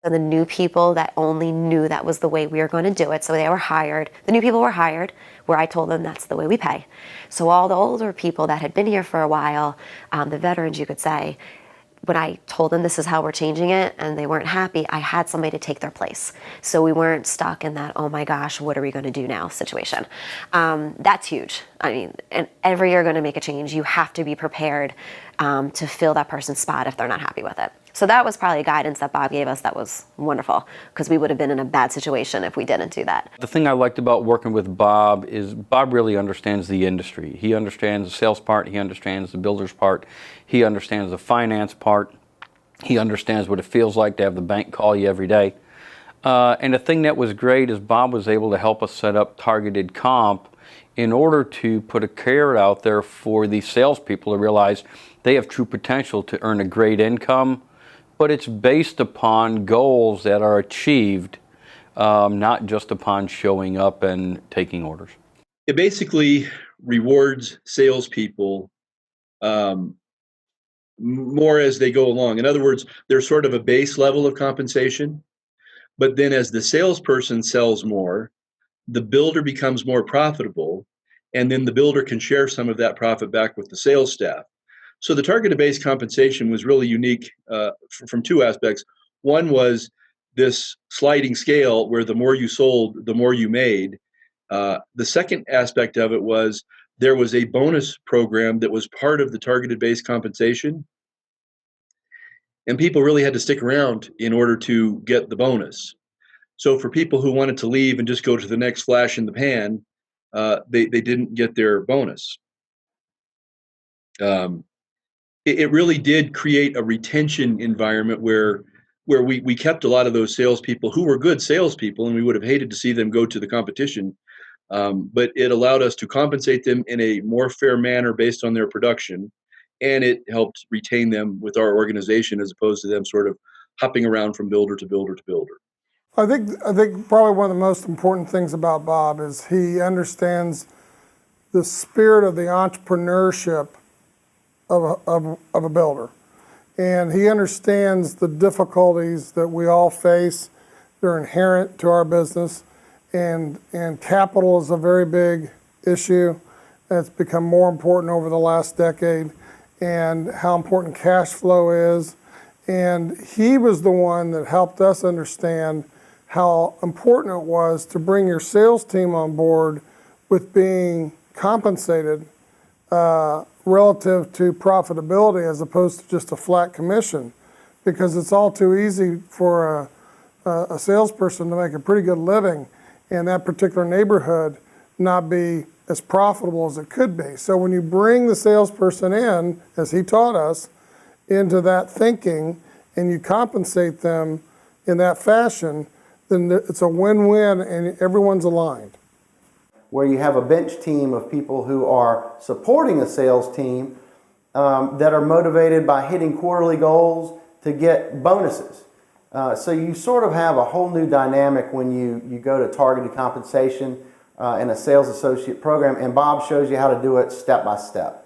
And the new people that only knew that was the way we were going to do it, so they were hired. The new people were hired, where I told them that's the way we pay. So all the older people that had been here for a while, the veterans, you could say, when I told them this is how we're changing it and they weren't happy, I had somebody to take their place. So we weren't stuck in that, oh my gosh, what are we going to do now situation. That's huge. I mean, and every year going to make a change, you have to be prepared to fill that person's spot if they're not happy with it. So that was probably guidance that Bob gave us that was wonderful, because we would have been in a bad situation if we didn't do that. The thing I liked about working with Bob is Bob really understands the industry. He understands the sales part, he understands the builder's part, he understands the finance part, he understands what it feels like to have the bank call you every day. And the thing that was great is Bob was able to help us set up targeted comp in order to put a carrot out there for the salespeople to realize they have true potential to earn a great income, but it's based upon goals that are achieved, not just upon showing up and taking orders. It basically rewards salespeople more as they go along. In other words, there's sort of a base level of compensation, but then as the salesperson sells more, the builder becomes more profitable, and then the builder can share some of that profit back with the sales staff. So the targeted-based compensation was really unique from two aspects. One was this sliding scale where the more you sold, the more you made. The second aspect of it was there was a bonus program that was part of the targeted-based compensation, and people really had to stick around in order to get the bonus. So for people who wanted to leave and just go to the next flash in the pan, they didn't get their bonus. It really did create a retention environment where we kept a lot of those salespeople who were good salespeople, and we would have hated to see them go to the competition. But it allowed us to compensate them in a more fair manner based on their production, and it helped retain them with our organization as opposed to them sort of hopping around from builder to builder to builder. I think probably one of the most important things about Bob is he understands the spirit of the entrepreneurship of a builder. And he understands the difficulties that we all face. They're inherent to our business. And capital is a very big issue. It's become more important over the last decade, and how important cash flow is. And he was the one that helped us understand how important it was to bring your sales team on board with being compensated relative to profitability as opposed to just a flat commission, because it's all too easy for a salesperson to make a pretty good living in that particular neighborhood not be as profitable as it could be. So when you bring the salesperson in, as he taught us, into that thinking, and you compensate them in that fashion, then it's a win-win and everyone's aligned. Where you have a bench team of people who are supporting a sales team that are motivated by hitting quarterly goals to get bonuses. So you sort of have a whole new dynamic when you go to targeted compensation in a sales associate program, and Bob shows you how to do it step by step.